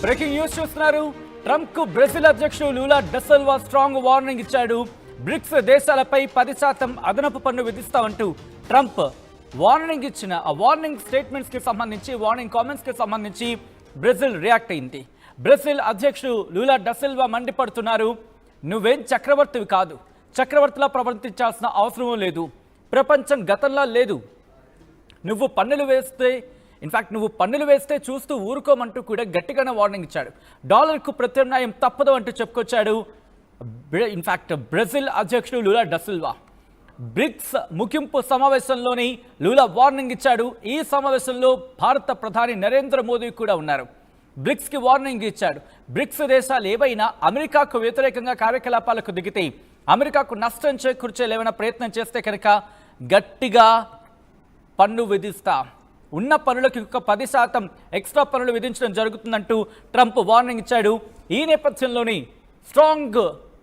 Breaking news చూస్తున్నారు. Trump కు Brazil అధ్యక్షుడు Lula da Silva strong warning ఇచ్చాడు. బ్రిక్స్ దేశాలపై 10% అదనపు పన్ను విధిస్తామంటూ ట్రంప్ వార్నింగ్ ఇచ్చిన ఆ వార్నింగ్ స్టేట్మెంట్స్ కి సంబంధించి వార్నింగ్ కామెంట్స్ కి సంబంధించి బ్రెజిల్ రియాక్ట్ అయింది. బ్రెజిల్ అధ్యక్షుడు లూలా డా సిల్వా మండిపడుతున్నారు. నువ్వేం చక్రవర్తివి కాదు, చక్రవర్తిలా ప్రవర్తించాల్సిన అవసరం లేదు, ప్రపంచం గతంలో లేదు, నువ్వు పన్నులు వేస్తే చూస్తూ ఊరుకోమంటూ కూడా గట్టిగానే వార్నింగ్ ఇచ్చాడు. డాలర్కు ప్రత్యామ్నాయం తప్పదు అంటూ చెప్పుకొచ్చాడు. ఇన్ఫాక్ట్ బ్రెజిల్ అధ్యక్షుడు లూలా డా సిల్వా బ్రిక్స్ ముగింపు సమావేశంలోని లూలా వార్నింగ్ ఇచ్చాడు. ఈ సమావేశంలో భారత ప్రధాని నరేంద్ర మోదీ కూడా ఉన్నారు. బ్రిక్స్కి వార్నింగ్ ఇచ్చాడు. బ్రిక్స్ దేశాలు ఏవైనా అమెరికాకు వ్యతిరేకంగా కార్యకలాపాలకు దిగితే, అమెరికాకు నష్టం చేకూర్చేలేమైనా ప్రయత్నం చేస్తే కనుక గట్టిగా పన్ను విధిస్తా, ఉన్న పన్నులకు 10% ఎక్స్ట్రా పన్నులు విధించడం జరుగుతుందంటూ ట్రంప్ వార్నింగ్ ఇచ్చాడు. ఈ నేపథ్యంలోని స్ట్రాంగ్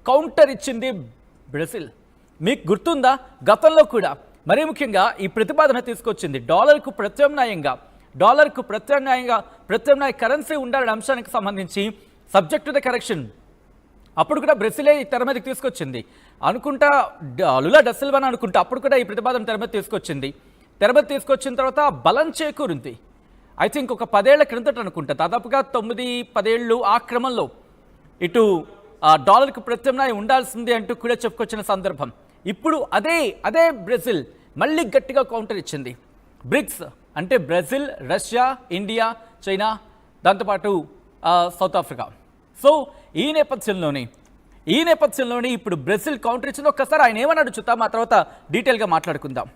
కౌంటర్ ఇచ్చింది బ్రెజిల్. మీకు గుర్తుందా, గతంలో కూడా మరీ ముఖ్యంగా ఈ ప్రతిపాదన తీసుకొచ్చింది. డాలర్కు ప్రత్యామ్నాయ కరెన్సీ ఉండాలనే అంశానికి సంబంధించి సబ్జెక్ట్ టు ద కరెక్షన్ అప్పుడు కూడా బ్రెజిలే తెర మీదకి తీసుకొచ్చింది అనుకుంటా, లూలా డా సిల్వాని అనుకుంటా. అప్పుడు కూడా ఈ ప్రతిపాదన తెర మీద తీసుకొచ్చిన తర్వాత బలం చేకూరింది. ఐ థింక్ ఒక 10 ఏళ్ల క్రిందట అనుకుంటా, దాదాపుగా 9-10 ఏళ్ళు ఆ క్రమంలో ఇటు డాలర్కు ప్రత్యామ్నాయం ఉండాల్సింది అంటూ కూడా చెప్పుకొచ్చిన సందర్భం. ఇప్పుడు అదే బ్రెజిల్ మళ్ళీ గట్టిగా కౌంటర్ ఇచ్చింది. బ్రిక్స్ అంటే బ్రెజిల్, రష్యా, ఇండియా, చైనా, దాంతోపాటు సౌత్ ఆఫ్రికా. సో ఈ నేపథ్యంలోని ఇప్పుడు బ్రెజిల్ కౌంటర్ ఇచ్చింది. ఒక్కసారి ఆయన ఏమన్నాడు చూద్దాం, ఆ తర్వాత డీటెయిల్గా మాట్లాడుకుందాం.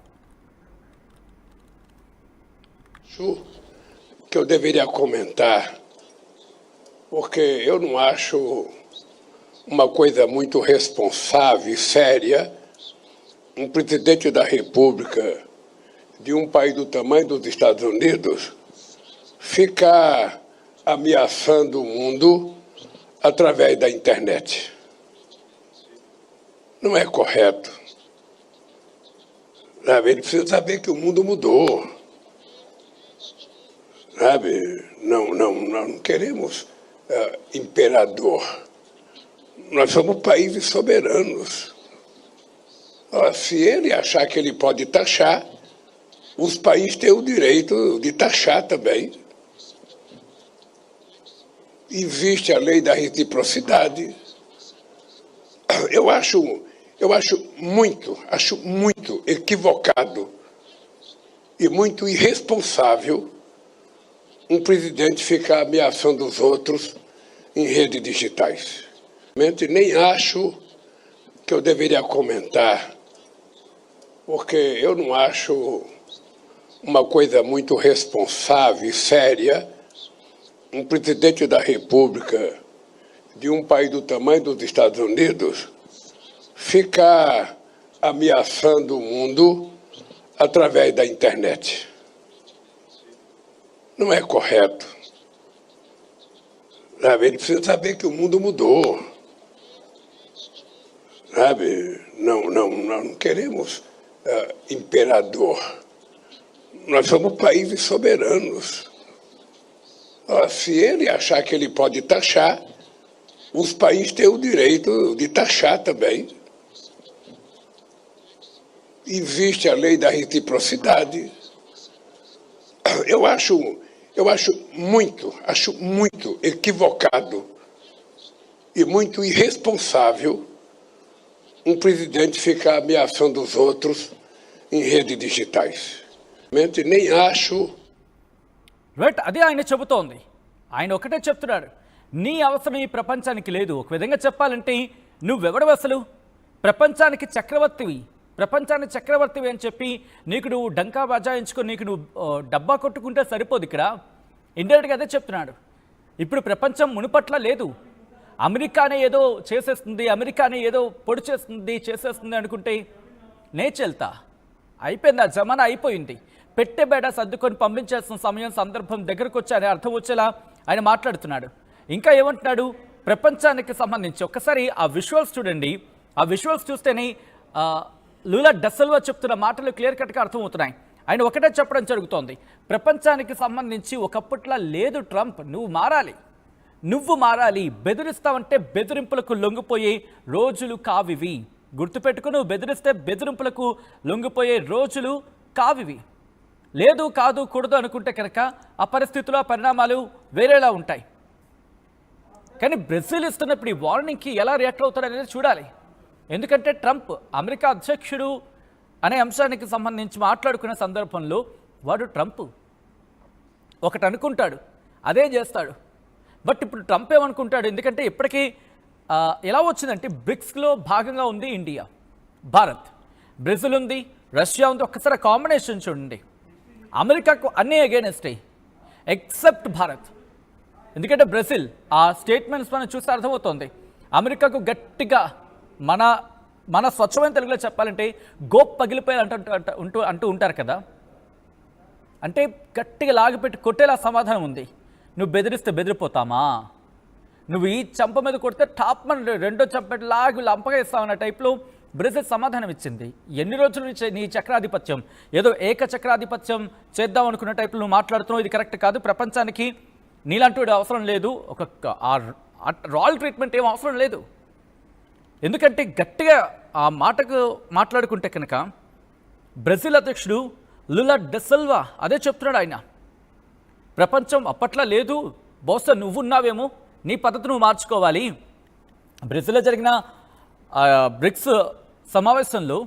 Que eu deveria comentar, porque eu não acho uma coisa muito responsável e séria um presidente da República de um país do tamanho dos Estados Unidos ficar ameaçando o mundo através da internet. Não é correto. Ele precisa saber que o mundo mudou. Sabe? Nós não queremos imperador. Nós somos países soberanos. Se ele achar que ele pode taxar, os países têm o direito de taxar também. Existe a lei da reciprocidade. Eu acho muito equivocado e muito irresponsável um presidente ficar ameaçando os outros em redes digitais. Nem acho que eu deveria comentar, porque eu não acho uma coisa muito responsável e séria um presidente da República de um país do tamanho dos Estados Unidos ficar ameaçando o mundo através da internet. Não é correto. Ele precisa saber que o mundo mudou. Nós não queremos imperador. Nós somos países soberanos. Se ele achar que ele pode taxar, os países têm o direito de taxar também. Existe a lei da reciprocidade. Eu acho muito equivocado e muito irresponsável um presidente ficar ameaçando os outros em redes digitais. Nem acho. అదే ఆయన చెబుతోంది. ఆయన ఒకటే చెప్తున్నాడు, నీ అవసరం ఈ ప్రపంచానికి లేదు. ఒక విధంగా చెప్పాలంటే నువ్వెవడవు అసలు? ప్రపంచానికి చక్రవర్తివి అని చెప్పి నీకు నువ్వు డంకా బజాయించుకొని నీకు నువ్వు డబ్బా కొట్టుకుంటే సరిపోదు. ఇక్కడ ఇండైరెక్ట్గా అదే చెప్తున్నాడు. ఇప్పుడు ప్రపంచం మునుపట్ల లేదు. అమెరికానే ఏదో చేసేస్తుంది, అమెరికానే ఏదో పొడి చేసేస్తుంది అనుకుంటే నేచెల్తా అయిపోయింది. ఆ జమానా అయిపోయింది. పెట్టెబేడ సర్దుకొని పంపించాల్సిన సందర్భం దగ్గరకు వచ్చారని అర్థం వచ్చేలా ఆయన మాట్లాడుతున్నాడు. ఇంకా ఏమంటున్నాడు, ప్రపంచానికి సంబంధించి ఒక్కసారి ఆ విజువల్స్ చూడండి. ఆ విజువల్స్ చూస్తేనే లూలా డా సిల్వా చెప్తున్న మాటలు క్లియర్ కట్గా అర్థమవుతున్నాయి. ఆయన ఒకటే చెప్పడం జరుగుతోంది, ప్రపంచానికి సంబంధించి ఒకప్పట్లా లేదు ట్రంప్, నువ్వు మారాలి, నువ్వు మారాలి, బెదిరిస్తావంటే బెదిరింపులకు లొంగిపోయే రోజులు కావివి. గుర్తుపెట్టుకు, నువ్వు బెదిరిస్తే బెదిరింపులకు లొంగిపోయే రోజులు కావివి. లేదు, కాదు, కూడదు అనుకుంటే కనుక ఆ పరిస్థితుల్లో పరిణామాలు వేరేలా ఉంటాయి. కానీ బ్రెజిల్ ఇస్తున్నప్పుడు ఈ వార్నింగ్కి ఎలా రియాక్ట్ అవుతాడనేది చూడాలి. ఎందుకంటే ట్రంప్ అమెరికా అధ్యక్షుడు అనే అంశానికి సంబంధించి మాట్లాడుకునే సందర్భంలో వాడు ట్రంప్ ఒకటి అనుకుంటాడు, అదే చేస్తాడు. బట్ ఇప్పుడు ట్రంప్ ఏమనుకుంటాడు, ఎందుకంటే ఇప్పటికీ ఎలా వచ్చిందంటే బ్రిక్స్లో భాగంగా ఉంది ఇండియా, భారత్, బ్రెజిల్ ఉంది, రష్యా ఉంది. ఒక్కసారి కాంబినేషన్ చూడండి. అమెరికాకు అన్నీ అగైనెస్టే ఎక్సెప్ట్ భారత్. ఎందుకంటే బ్రెజిల్ ఆ స్టేట్మెంట్స్ మనం చూస్తే అర్థమవుతోంది. అమెరికాకు గట్టిగా మన స్వచ్ఛమైన తెలుగులో చెప్పాలంటే గోప్ పగిలిపోయి అంటూ ఉంటారు కదా, అంటే గట్టిగా లాగిపెట్టి కొట్టేలా సమాధానం ఉంది. నువ్వు బెదిరిస్తే బెదిరిపోతామా, నువ్వు ఈ చంప మీద కొడితే టాప్ మన రెండో చంపటి లాగి లంపగా ఇస్తామన్న టైప్లో బ్రెజిల్ సమాధానం ఇచ్చింది. ఎన్ని రోజుల నుంచి నీ చక్రాధిపత్యం, ఏదో ఏకచక్రాధిపత్యం చేద్దాం అనుకున్న టైప్లో నువ్వు మాట్లాడుతున్నావు, ఇది కరెక్ట్ కాదు, ప్రపంచానికి నీలాంటి అవసరం లేదు, ఒక రాయల్ ట్రీట్మెంట్ ఏం అవసరం లేదు. ఎందుకంటే గట్టిగా ఆ మాటకు మాట్లాడుకుంటే కనుక బ్రెజిల్ అధ్యక్షుడు లులా డా సిల్వా అదే చెప్తున్నాడు. ఆయన ప్రపంచం అప్పట్లా లేదు, బహుశా నువ్వున్నావేమో, నీ పద్ధతి నువ్వు మార్చుకోవాలి. బ్రెజిల్లో జరిగిన బ్రిక్స్ సమావేశంలో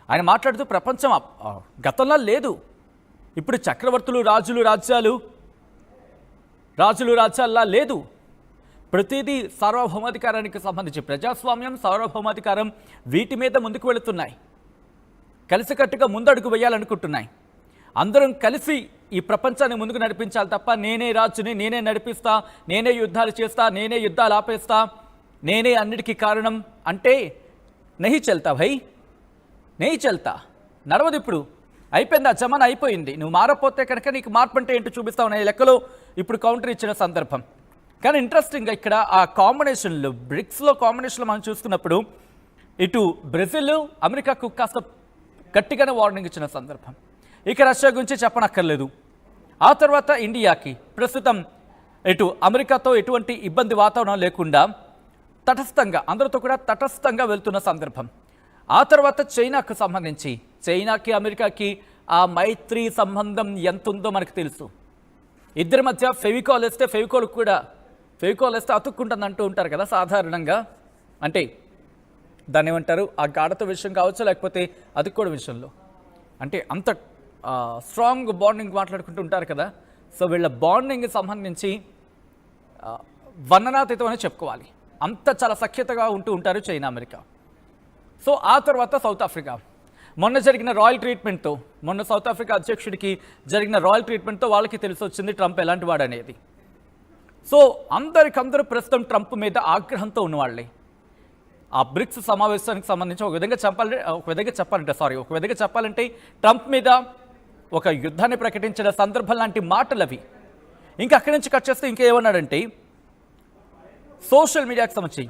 ఆయన మాట్లాడుతూ ప్రపంచం గతంలో లేదు, ఇప్పుడు చక్రవర్తులు రాజులు రాజ్యాల్లా లేదు, ప్రతిదీ సార్వభౌమాధికారానికి సంబంధించి ప్రజాస్వామ్యం, సార్వభౌమాధికారం వీటి మీద ముందుకు వెళుతున్నాయి, కలిసికట్టుగా ముందడుగు వేయాలనుకుంటున్నాయి. అందరం కలిసి ఈ ప్రపంచాన్ని ముందుకు నడిపించాలి తప్ప నేనే రాజుని, నేనే నడిపిస్తా, నేనే యుద్ధాలు చేస్తా, నేనే యుద్ధాలు ఆపేస్తా, నేనే అన్నిటికీ కారణం అంటే నహి చల్తా భయ్, నహి చల్తా, నడవదు. ఇప్పుడు అయిపోయింది, ఆ జమానా అయిపోయింది. నువ్వు మారపోతే కనుక నీకు మార్పు అంటే ఏంటో చూపిస్తావు అనే లెక్కలో ఇప్పుడు కౌంటర్ ఇచ్చిన సందర్భం. కానీ ఇంట్రెస్టింగ్గా ఇక్కడ ఆ కాంబినేషన్లు, బ్రిక్స్లో కాంబినేషన్లో మనం చూసుకున్నప్పుడు ఇటు బ్రెజిల్ అమెరికాకు కాస్త గట్టిగానే వార్నింగ్ ఇచ్చిన సందర్భం. ఇక రష్యా గురించి చెప్పనక్కర్లేదు. ఆ తర్వాత ఇండియాకి ప్రస్తుతం ఇటు అమెరికాతో ఎటువంటి ఇబ్బంది వాతావరణం లేకుండా తటస్థంగా, అందరితో కూడా తటస్థంగా వెళ్తున్న సందర్భం. ఆ తర్వాత చైనాకు సంబంధించి, చైనాకి అమెరికాకి ఆ మైత్రి సంబంధం ఎంత ఉందో మనకు తెలుసు. ఇద్దరి మధ్య ఫెవికాల్ వేస్తే అతుక్కుంటుంది అంటూ ఉంటారు కదా సాధారణంగా. అంటే దాన్ని ఏమంటారు, ఆ గాఢత విషయం కావచ్చు, లేకపోతే అతుక్కోవడం విషయంలో, అంటే అంత స్ట్రాంగ్ బాండింగ్ మాట్లాడుకుంటూ ఉంటారు కదా. సో వీళ్ళ బాండింగ్కి సంబంధించి వర్ణనాతీతం అని చెప్పుకోవాలి. అంత చాలా సఖ్యతగా ఉంటూ ఉంటారు చైనా, అమెరికా. సో ఆ తర్వాత సౌత్ ఆఫ్రికా, మొన్న సౌత్ ఆఫ్రికా అధ్యక్షుడికి జరిగిన రాయల్ ట్రీట్మెంట్తో వాళ్ళకి తెలిసి వచ్చింది ట్రంప్ ఎలాంటి వాడు అనేది. సో అందరూ ప్రస్తుతం ట్రంప్ మీద ఆగ్రహంతో ఉన్నవాళ్ళే. ఆ బ్రిక్స్ సమావేశానికి సంబంధించి ఒక విధంగా చెప్పాలంటే ట్రంప్ మీద ఒక యుద్ధాన్ని ప్రకటించిన సందర్భం లాంటి మాటలు అవి. ఇంకా అక్కడి నుంచి కట్ చేస్తే ఇంకేమన్నాడంటే, సోషల్ మీడియాకి సంబంధించి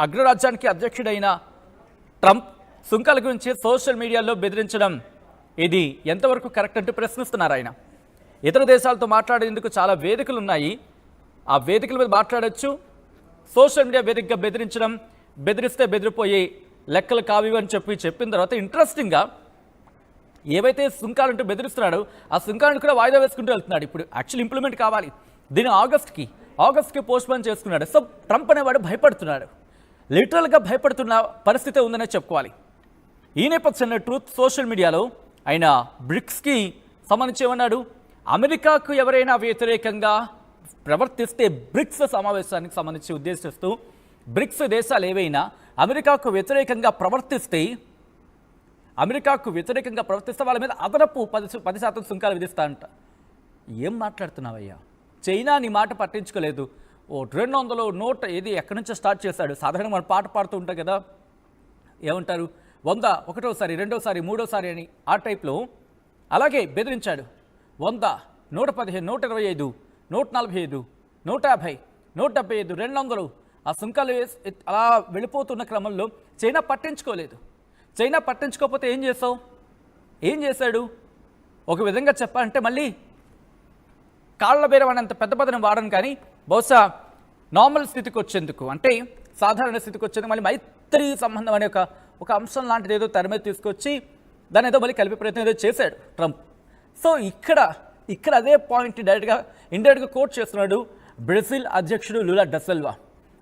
అగ్రరాజ్యానికి అధ్యక్షుడైన ట్రంప్ సుంకాల గురించి సోషల్ మీడియాలో బెదిరించడం ఇది ఎంతవరకు కరెక్ట్ అంటూ ప్రశ్నిస్తున్నారు ఆయన. ఇతర దేశాలతో మాట్లాడేందుకు చాలా వేదికలు ఉన్నాయి, ఆ వేదికల మీద మాట్లాడచ్చు. సోషల్ మీడియా వేదికగా బెదిరిస్తే బెదిరిపోయే లెక్కలు కావివని చెప్పిన తర్వాత ఇంట్రెస్టింగ్గా ఏవైతే సుంకాలంటూ బెదిరిస్తున్నాడో ఆ సుంకాలను కూడా వాయిదా వేసుకుంటూ వెళ్తున్నాడు. ఇప్పుడు యాక్చువల్ ఇంప్లిమెంట్ కావాలి, దీన్ని ఆగస్ట్కి పోస్ట్పోన్ చేసుకున్నాడు. సో ట్రంప్ అనేవాడు భయపడుతున్నాడు, లిటరల్గా భయపడుతున్న పరిస్థితి ఉందనే చెప్పుకోవాలి. ఈ నేపథ్యంలో ట్రూత్ సోషల్ మీడియాలో ఆయన బ్రిక్స్కి సంబంధించి ఏమన్నాడు, అమెరికాకు ఎవరైనా వ్యతిరేకంగా ప్రవర్తిస్తే బ్రిక్స్ సమావేశానికి సంబంధించి ఉద్దేశిస్తూ బ్రిక్స్ దేశాలు ఏవైనా అమెరికాకు వ్యతిరేకంగా ప్రవర్తిస్తే వాళ్ళ మీద అదనపు 10% సుంకాలు విధిస్తారంట. ఏం మాట్లాడుతున్నావయ్యా, చైనా నీ మాట పట్టించుకోలేదు. 200 నోట్ ఏది ఎక్కడి నుంచో స్టార్ట్ చేశాడు. సాధారణంగా మనం పాట పాడుతూ ఉంటాం కదా, ఏమంటారు 100 ఒకటోసారి, రెండోసారి, మూడోసారి అని ఆ టైప్లో అలాగే బెదిరించాడు. 100, 115, 125, 145, 150, 175, 200 ఆ సుంకాలు అలా వెళ్ళిపోతున్న క్రమంలో చైనా పట్టించుకోలేదు. చైనా పట్టించుకోకపోతే ఏం చేశాడు? ఒక విధంగా చెప్పాలంటే మళ్ళీ కాళ్ళ బేరం అనేంత పెద్ద పదం వాడను, కానీ బహుశా నార్మల్ స్థితికి వచ్చేందుకు, అంటే సాధారణ స్థితికి వచ్చేందుకు మళ్ళీ మైత్రి సంబంధం అనే ఒక అంశం లాంటిది ఏదో తెర మీద తీసుకొచ్చి దాని ఏదో మళ్ళీ కలిపే ప్రయత్నం ఏదో చేశాడు ట్రంప్. సో ఇక్కడ అదే పాయింట్ ఇండైరెక్ట్గా కోట్ చేస్తున్నాడు బ్రెజిల్ అధ్యక్షుడు లూలా డా సిల్వా.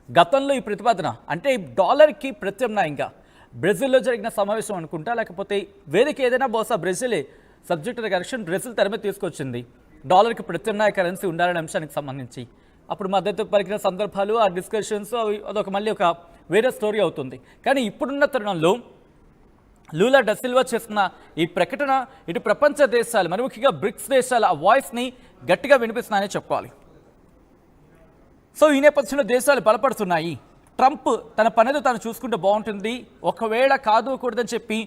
గతంలో ఈ ప్రతిపాదన అంటే డాలర్కి ప్రత్యామ్నాయంగా బ్రెజిల్లో జరిగిన సమావేశం అనుకుంటా, లేకపోతే వేదిక ఏదైనా బహుశా బ్రెజిలే సబ్జెక్ట్ కరెక్షన్ బ్రెజిల్ తెర మీద తీసుకొచ్చింది డాలర్కి ప్రత్యామ్నాయ కరెన్సీ ఉండాలనే అంశానికి సంబంధించి. అప్పుడు మద్దతు పలికిన సందర్భాలు, ఆ డిస్కషన్స్ అదొక మళ్ళీ ఒక వేరే స్టోరీ అవుతుంది. కానీ ఇప్పుడున్న తరుణంలో లూలా డా సిల్వా చేస్తున్న ఈ ప్రకటన ఇటు ప్రపంచ దేశాలు, మరి ముఖ్యంగా బ్రిక్స్ దేశాల ఆ వాయిస్ని గట్టిగా వినిపిస్తున్నాయని చెప్పుకోవాలి. సో ఈ నేపథ్యంలో దేశాలు బలపడుతున్నాయి. ట్రంప్ తన పనితో తాను చూసుకుంటే బాగుంటుంది, ఒకవేళ కాదు కూడదని చెప్పి